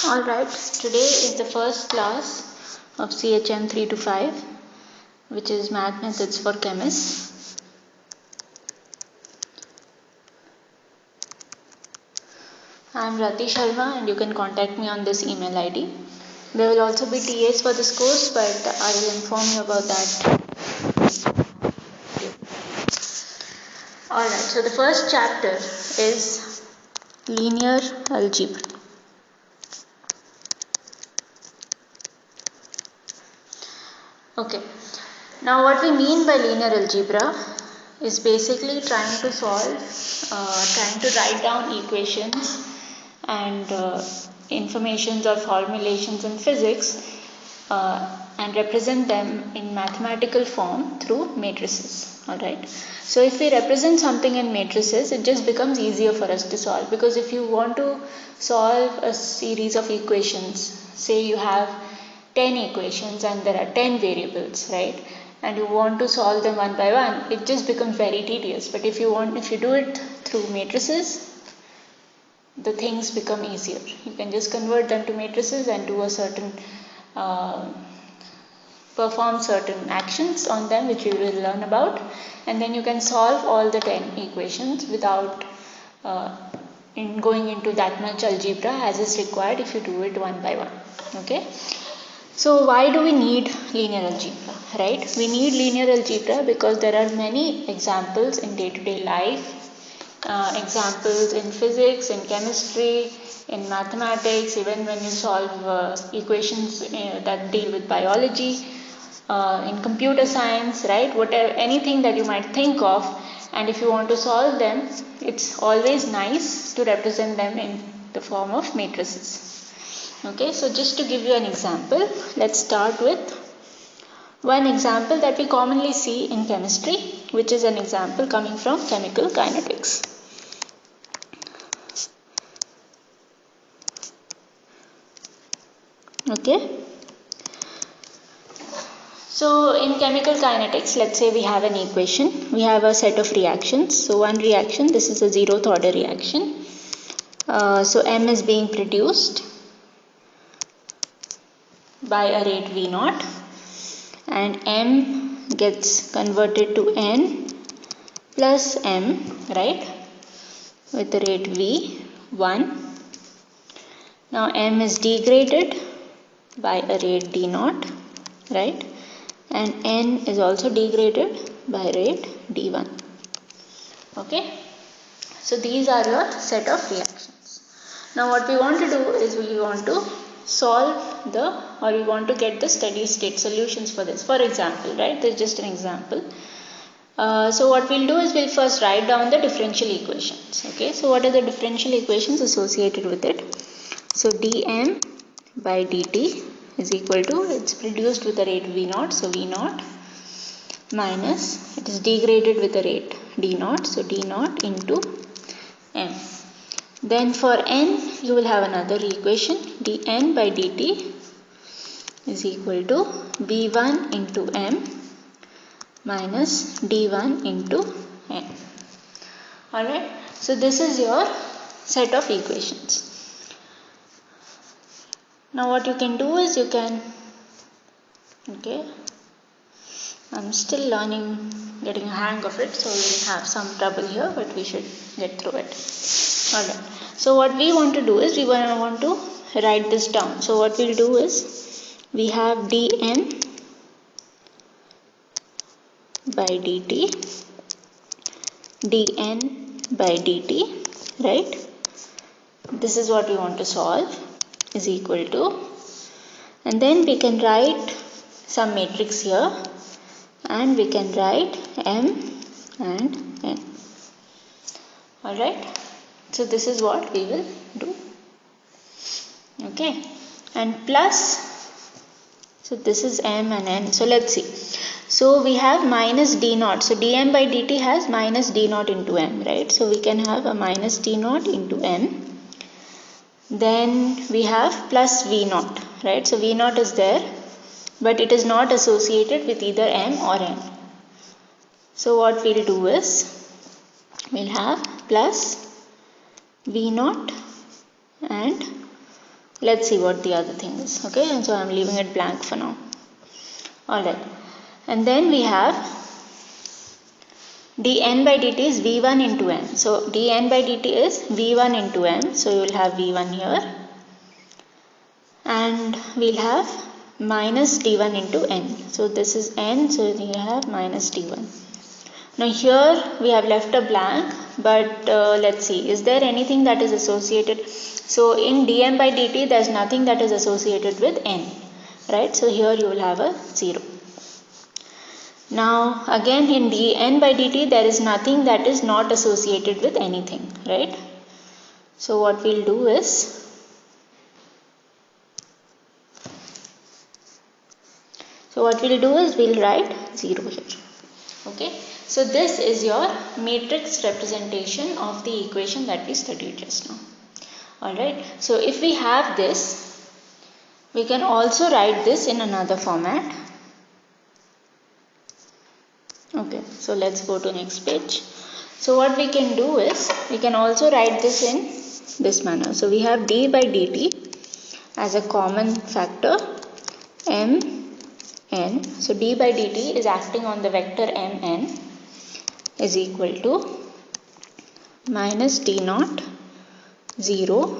Alright, today is the first class of CHM 3 to 5, which is Math Methods for Chemists. I am Rati Sharma and you can contact me on this email ID. There will also be TAs for this course, but I will inform you about that. Alright, so the first chapter is linear algebra. Okay, now what we mean by linear algebra is basically trying to write down equations and informations or formulations in physics and represent them in mathematical form through matrices. Alright, so if we represent something in matrices, it just becomes easier for us to solve, because if you want to solve a series of equations, say you have 10 equations and there are 10 variables, right, and you want to solve them one by one, it just becomes very tedious. But if you do it through matrices, the things become easier. You can just convert them to matrices and do a certain perform certain actions on them, which we will learn about, and then you can solve all the 10 equations without going into that much algebra as is required if you do it one by one. Okay, so why do we need linear algebra, right? We need linear algebra because there are many examples in day-to-day life, examples in physics, in chemistry, in mathematics, even when you solve equations that deal with biology, in computer science, right? Whatever, anything that you might think of, and if you want to solve them, it's always nice to represent them in the form of matrices. Okay, so just to give you an example, let's start with one example that we commonly see in chemistry, which is an example coming from chemical kinetics. Okay, so in chemical kinetics, let's say we have an equation, we have a set of reactions. So one reaction, this is a zeroth order reaction. So M is being produced by a rate V naught, and M gets converted to N plus M, right, with the rate V1. Now M is degraded by a rate D naught, right, and N is also degraded by rate D1. Okay, so these are your set of reactions. Now what we want to do is we want to we want to get the steady state solutions for this. For example, right, this is just an example. So what we'll do is we'll first write down the differential equations. Okay, so what are the differential equations associated with it? So dm by dt is equal to, it's produced with the rate V naught, so V naught, minus, it is degraded with the rate D naught, so D naught into M. Then for N, you will have another equation, dN by dt is equal to V1 into M minus D1 into N. Alright, so this is your set of equations. Now what you can do is you can, okay, I'm still learning, getting a hang of it, so we'll have some trouble here, but we should get through it. Alright, so what we want to do is we want to write this down. So what we'll do is we have dm by dt, dn by dt, right? This is what we want to solve, is equal to, and then we can write some matrix here, and we can write M and N. Alright, so this is what we will do. Okay, and plus, so this is M and N. So let's see. So we have minus D naught. So dm by dt has minus D naught into M, right? So we can have a minus D naught into M. Then we have plus V naught, right? So V naught is there, but it is not associated with either M or N. So what we'll do is we'll have plus V naught and Let's see what the other thing is. Okay, and so I'm leaving it blank for now. Alright, and then we have dn by dt is v1 into n. So dn by dt is v1 into n. So you will have v1 here, and we'll have minus d1 into n. So this is n, so you have minus d1. Now here we have left a blank, but let's see, is there anything that is associated? So in dn by dt there is nothing that is associated with n, right? So here you will have a 0. Now again in dn by dt there is nothing that is not associated with anything, right? So what we'll do is, we'll write 0 here. Okay, so this is your matrix representation of the equation that we studied just now. Alright, so if we have this, we can also write this in another format. Okay, so let's go to next page. So what we can do is, we can also write this in this manner. So we have d by dt as a common factor mn. So d by dt is acting on the vector mn is equal to minus d naught 0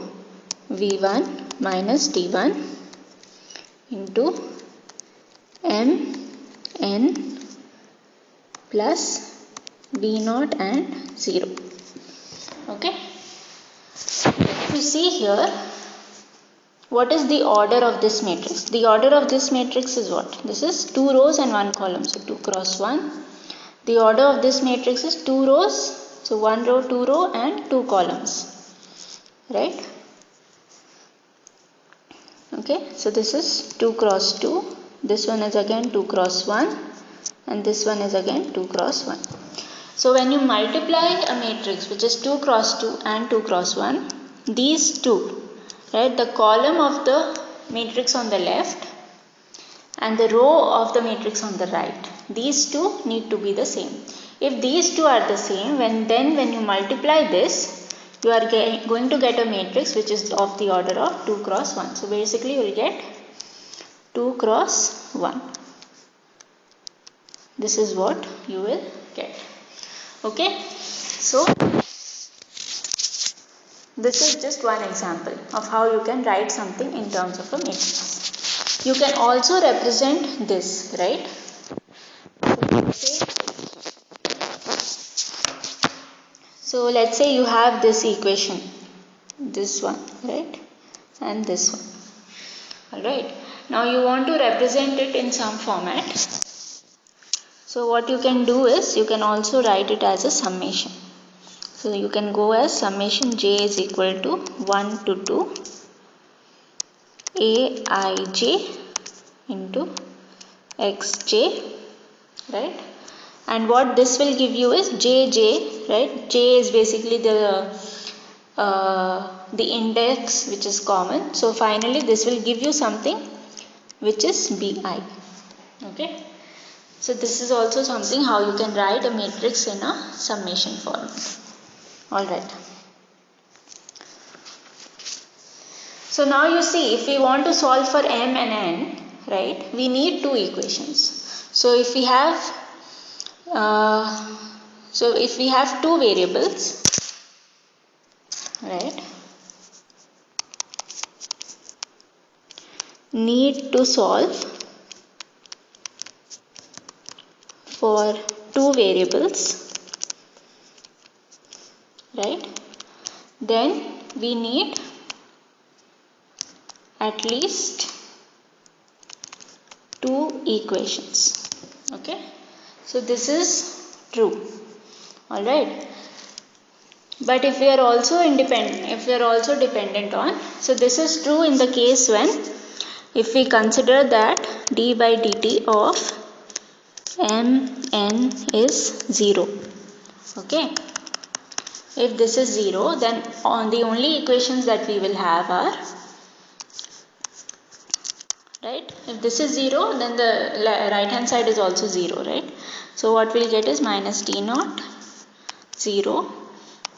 v1 minus d1 into mn plus v naught and 0. Okay, if you see here, what is the order of this matrix? The order of this matrix is what? This is 2 rows and 1 column, so 2 cross 1. The order of this matrix is 2 rows, so 1 row, 2 row and 2 columns, right? Okay, so this is 2 cross 2, this one is again 2 cross 1, and this one is again 2 cross 1. So when you multiply a matrix which is 2 cross 2 and 2 cross 1, these two, right, the column of the matrix on the left and the row of the matrix on the right, these two need to be the same. If these two are the same, then when you multiply this, you are going to get a matrix which is of the order of 2 cross 1. So basically you will get 2 cross 1. This is what you will get. Okay, so this is just one example of how you can write something in terms of a matrix. You can also represent this, right? So let's say you have this equation, this one, right, and this one. Alright, now you want to represent it in some format. So what you can do is, you can also write it as a summation. So you can go as summation j is equal to 1 to 2 aij into xj, right? And what this will give you is jj, right? J is basically the index which is common. So finally this will give you something which is bi. Okay. So this is also something how you can write a matrix in a summation format. Alright. So now you see, if we want to solve for m and n, right, we need two equations. So if we have two variables, right, need to solve for two variables, right, then we need at least two equations. Okay, so this is true. All right, but if we are also dependent on, so this is true in the case when, if we consider that d by dt of mn is 0. Okay, if this is 0, then the only equations that we will have are, right, if this is 0, then the right hand side is also 0, right? So what we'll get is minus d naught 0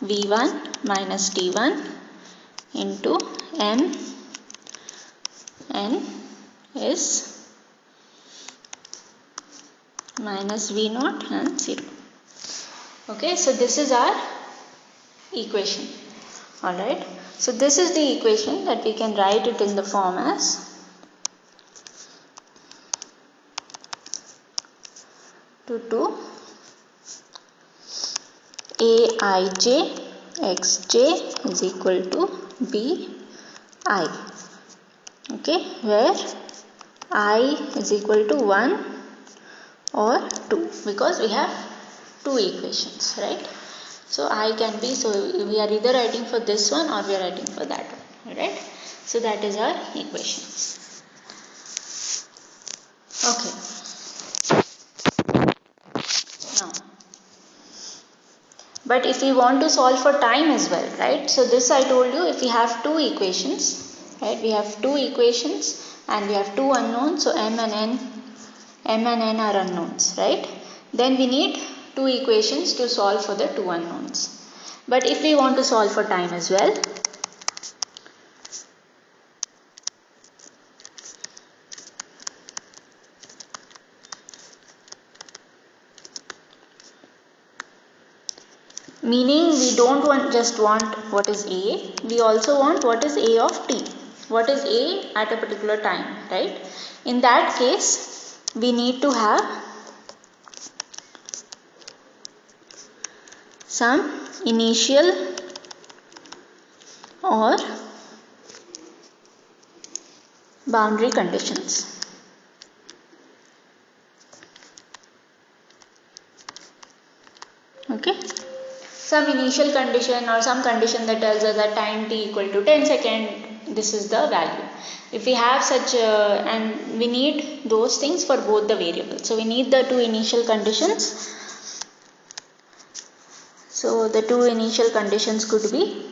v1 minus d1 into m n is minus V naught and 0. Okay, so this is our equation. Alright, so this is the equation that we can write it in the form as to Aij xj is equal to Bi. Okay, where I is equal to 1 or 2 because we have two equations, right? So I can be, so we are either writing for this one or we are writing for that one, right? So that is our equation. Okay. Now, but if we want to solve for time as well, right? So this I told you, if we have two equations, right? We have two equations and we have two unknowns, so m and n are unknowns, right? Then we need two equations to solve for the two unknowns. But if we want to solve for time as well, meaning we don't just want what is A, we also want what is A of t. What is A at a particular time, right? In that case, we need to have some initial or boundary conditions. Okay, some initial condition or some condition that tells us that time t equal to 10 seconds, this is the value. If we have such and we need those things for both the variables, so we need the two initial conditions. So the two initial conditions could be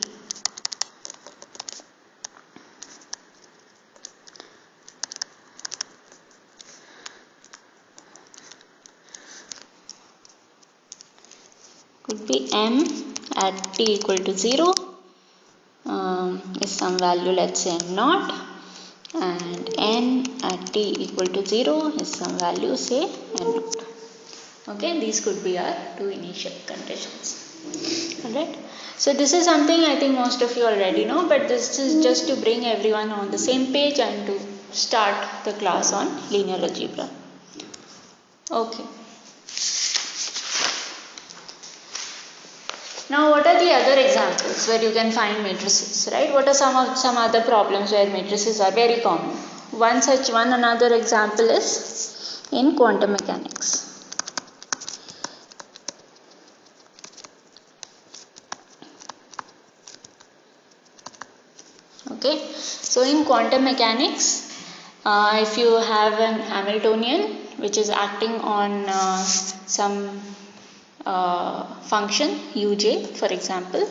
m at t equal to 0 is some value, let's say n naught, and n at t equal to 0 is some value, say n naught. Okay, these could be our two initial conditions. Alright, so this is something I think most of you already know, but this is just to bring everyone on the same page and to start the class on linear algebra. Okay. Now, what are the other examples where you can find matrices, right? What are some other problems where matrices are very common? Another example is in quantum mechanics. Okay, so in quantum mechanics, if you have an Hamiltonian which is acting on some function uj, for example,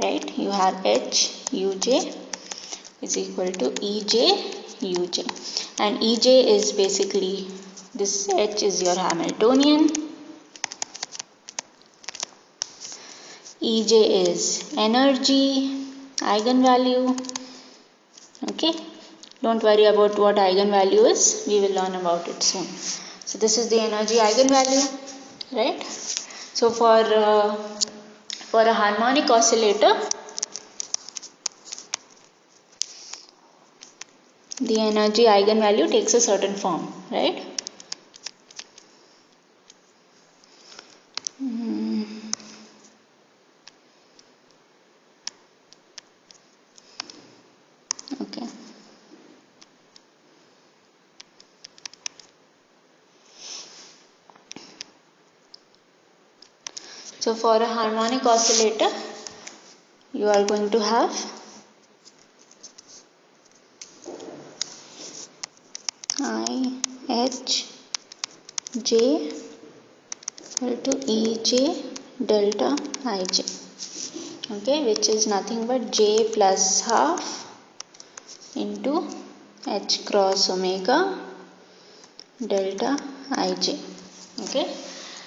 right? You have h uj is equal to ej uj, and ej is basically this, h is your Hamiltonian, ej is energy, eigenvalue. Okay, don't worry about what eigenvalue is, we will learn about it soon. So this is the energy eigenvalue, right? So for a harmonic oscillator, the energy eigenvalue takes a certain form, right? Okay. So for a harmonic oscillator, you are going to have I H J equal to EJ delta Ij, okay, which is nothing but J plus half into H cross omega delta Ij. Okay,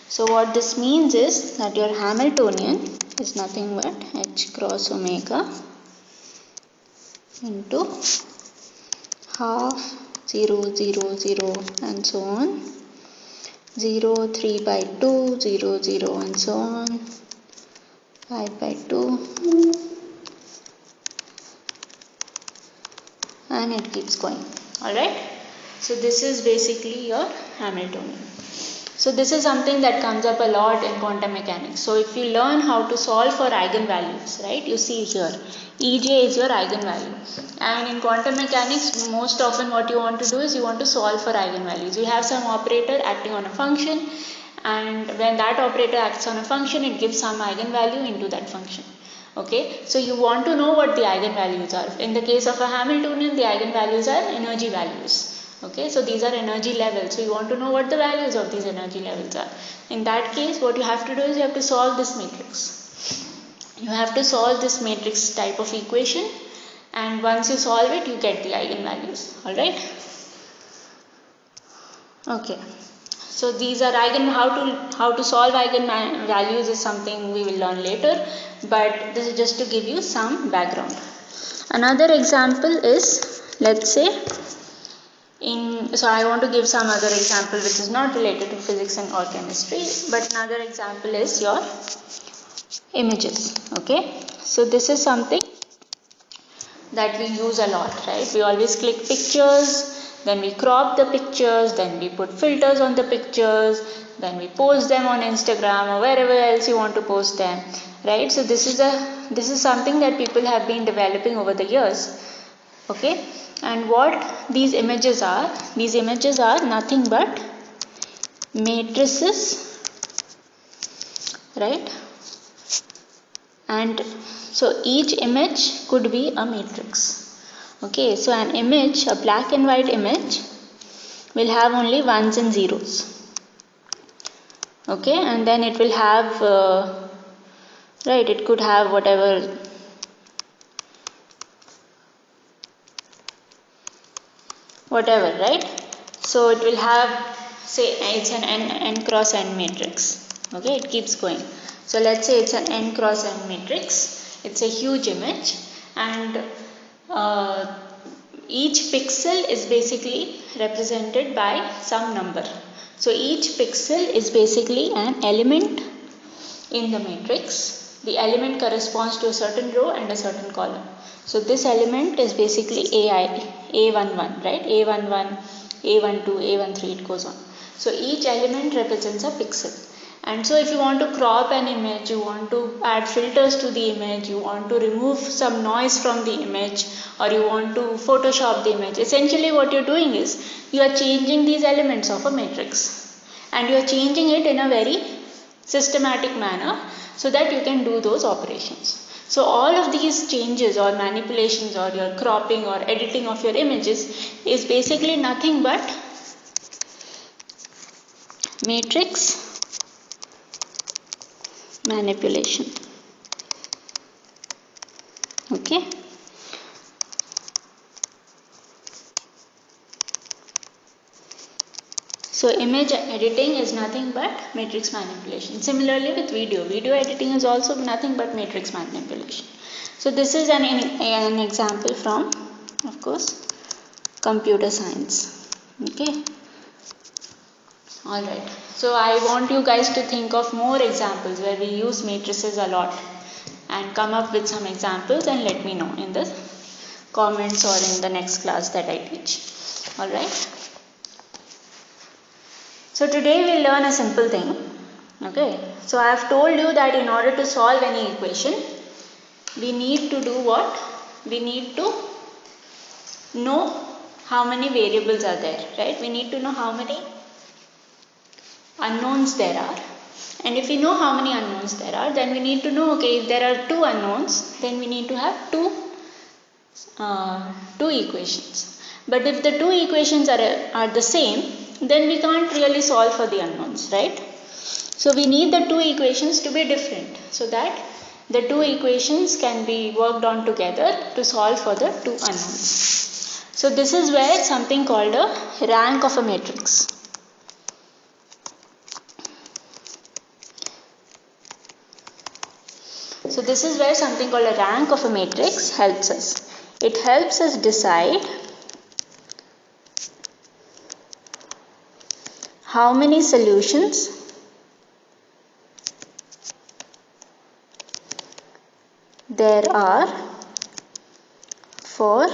so what this means is that your Hamiltonian is nothing but H cross omega into half, 0, 0, 0 and so on, 0, 3 by 2, 0, 0 and so on, 5 by 2 and it keeps going. Alright, so this is basically your Hamiltonian. So this is something that comes up a lot in quantum mechanics. So if you learn how to solve for eigenvalues, right, you see here Ej is your eigenvalue, and in quantum mechanics most often what you want to do is you want to solve for eigenvalues. You have some operator acting on a function, and when that operator acts on a function it gives some eigenvalue into that function. Okay, so you want to know what the eigenvalues are. In the case of a Hamiltonian, the eigenvalues are energy values. Okay, so these are energy levels. So you want to know what the values of these energy levels are. In that case, what you have to do is you have to solve this matrix. You have to solve this matrix type of equation, and once you solve it, you get the eigenvalues. Alright? Okay. So these are how to solve eigenvalues is something we will learn later, but this is just to give you some background. Another example is, let's say, so I want to give some other example which is not related to physics and or chemistry, but another example is your images. Okay, so this is something that we use a lot, right? We always click pictures, then we crop the pictures, then we put filters on the pictures, then we post them on Instagram or wherever else you want to post them, right? So this is something that people have been developing over the years. Okay, and what these images are nothing but matrices, right? And so each image could be a matrix. Okay, so an image, a black and white image, will have only ones and zeros. Okay, and then it will have right, it could have whatever right? So it will have, say it's an n cross n matrix. Okay, it keeps going. So let's say it's an n cross n matrix. It's a huge image, and each pixel is basically represented by some number. So each pixel is basically an element in the matrix. The element corresponds to a certain row and a certain column. So this element is basically A11, right? A11, A12, A13, it goes on. So each element represents a pixel. And so if you want to crop an image, you want to add filters to the image, you want to remove some noise from the image, or you want to Photoshop the image, essentially what you're doing is you are changing these elements of a matrix, and you are changing it in a very systematic manner so that you can do those operations. So all of these changes or manipulations or your cropping or editing of your images is basically nothing but matrix manipulation. Okay. So image editing is nothing but matrix manipulation. Similarly with video editing is also nothing but matrix manipulation. So this is an example from, of course, computer science. Okay. Alright. So I want you guys to think of more examples where we use matrices a lot, and come up with some examples and let me know in the comments or in the next class that I teach. Alright. So today we'll learn a simple thing. Okay, so I have told you that in order to solve any equation, we need to do what? We need to know how many variables are there, right? We need to know how many unknowns there are. And if we know how many unknowns there are, then we need to know, okay, if there are two unknowns, then we need to have two equations. But if the two equations are the same, then we can't really solve for the unknowns, right? So we need the two equations to be different so that the two equations can be worked on together to solve for the two unknowns. So this is where something called a rank of a matrix. So this is where something called a rank of a matrix helps us. It helps us decide how many solutions there are for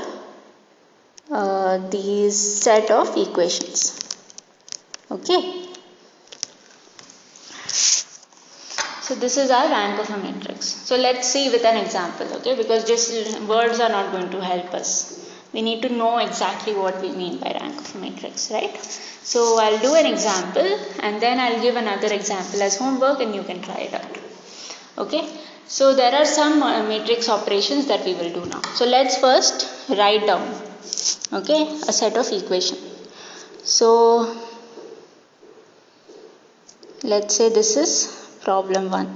these set of equations. Okay. So this is our rank of a matrix. So let's see with an example, okay, because just words are not going to help us. We need to know exactly what we mean by rank of a matrix, right? So I'll do an example and then I'll give another example as homework and you can try it out. Okay. So there are some matrix operations that we will do now. So let's first write down, okay, a set of equation. So let's say this is problem 1.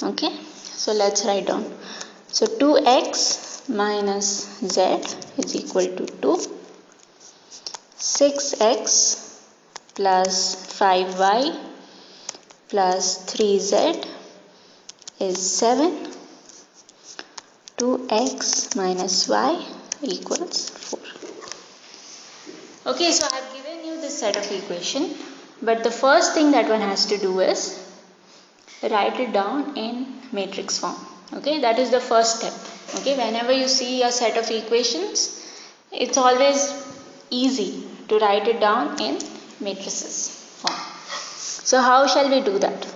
Okay, so let's write down. So 2x minus z is equal to 2. 6x plus 5y plus 3z is 7. 2x minus y equals 4. Okay, so I have given you this set of equation, but the first thing that one has to do is write it down in matrix form. Okay, that is the first step. Okay, whenever you see a set of equations, it's always easy to write it down in matrices form. So how shall we do that?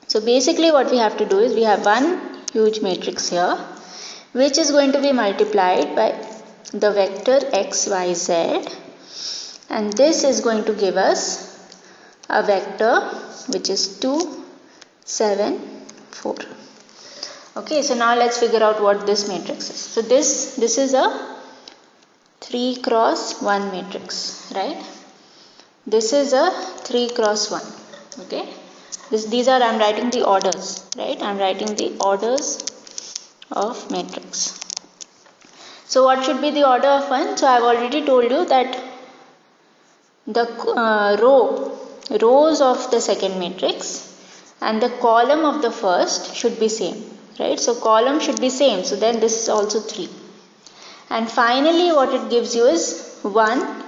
So basically what we have to do is we have one huge matrix here which is going to be multiplied by the vector x, y, z, and this is going to give us a vector which is 2, 7, 4. Okay, so now let's figure out what this matrix is. So this is a 3 cross 1 matrix, right? This is a 3 cross 1. Okay, these are, I'm writing the orders, right? I'm writing the orders of matrix. So what should be the order of 1? So I've already told you that the rows of the second matrix and the column of the first should be same, right? So column should be same, so then this is also 3. And finally what it gives you is 1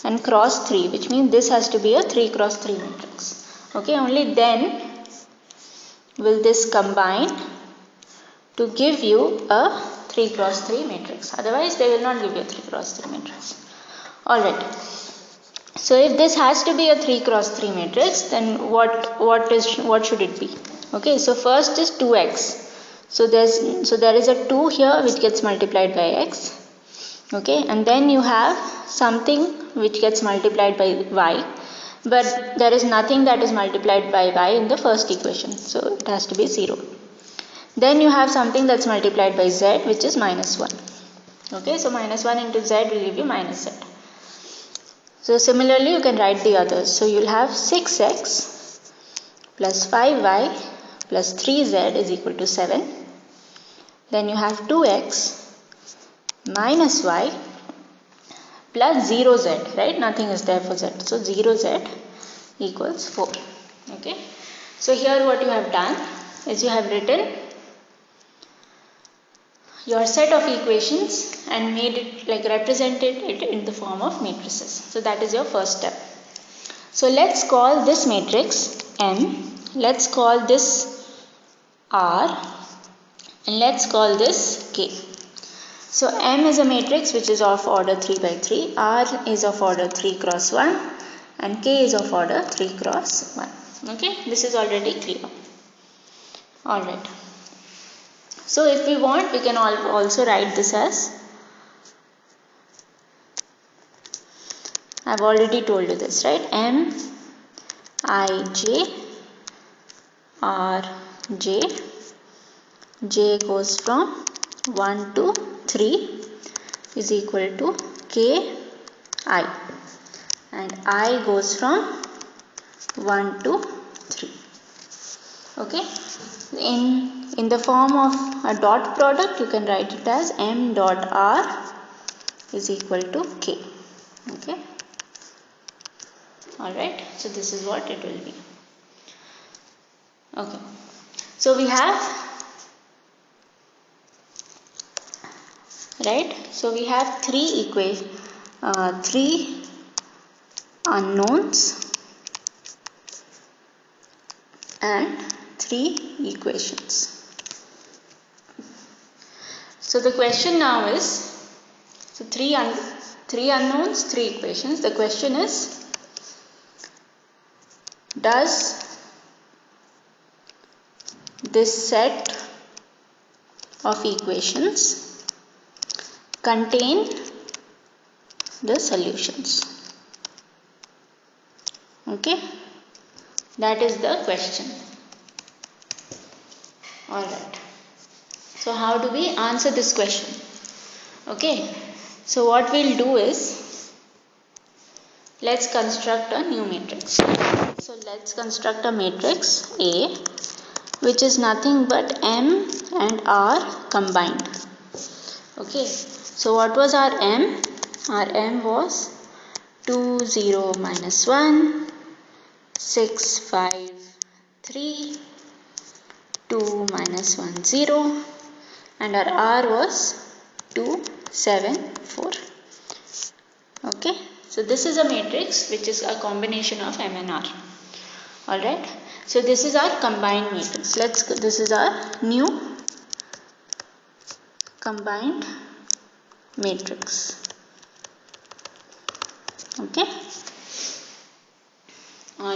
and cross 3, which means this has to be a 3 cross 3 matrix. Okay, only then will this combine to give you a 3 cross 3 matrix. Otherwise they will not give you a 3 cross 3 matrix. Alright. So if this has to be a 3 cross 3 matrix, then what should it be? Okay, so first is 2x. So there is a 2 here which gets multiplied by x. Okay, and then you have something which gets multiplied by y, but there is nothing that is multiplied by y in the first equation, so it has to be 0. Then you have something that's multiplied by z, which is minus 1. Okay, so minus 1 into z will give you minus z. So similarly you can write the others. So you'll have 6x plus 5y plus 3z is equal to 7. Then you have 2x minus y plus 0z, right? Nothing is there for z. So 0z equals 4. Okay. So here what you have done is you have written your set of equations and made it, like represented it in the form of matrices. So that is your first step. So let's call this matrix M, let's call this R, and let's call this K. So M is a matrix which is of order 3 by 3, R is of order 3 cross 1, and K is of order 3 cross 1. Okay, this is already clear. Alright. So if we want, we can also write this as, I've already told you this, right? M, I, J, R, J, J goes from 1 to 3 is equal to K, I, and I goes from 1 to 3. Okay, in the form of a dot product, you can write it as M dot R is equal to K. Okay, alright, so this is what it will be. Okay, so we have right? So we have three unknowns and 3 equations. So the question now is, so three unknowns, 3 equations. The question is, does this set of equations contain the solutions? Okay, that is the question. Alright, so how do we answer this question? Okay, so what we'll do is, let's construct a new matrix. So let's construct a matrix A, which is nothing but M and R combined. Okay, so what was our M? Our M was 2, 0, minus 1, 6, 5, 3, 2, minus 1, 0, and our R was 2, 7, 4. Okay, so this is a matrix which is a combination of M and R. Alright, so this is our combined matrix. This is our new combined matrix. Okay.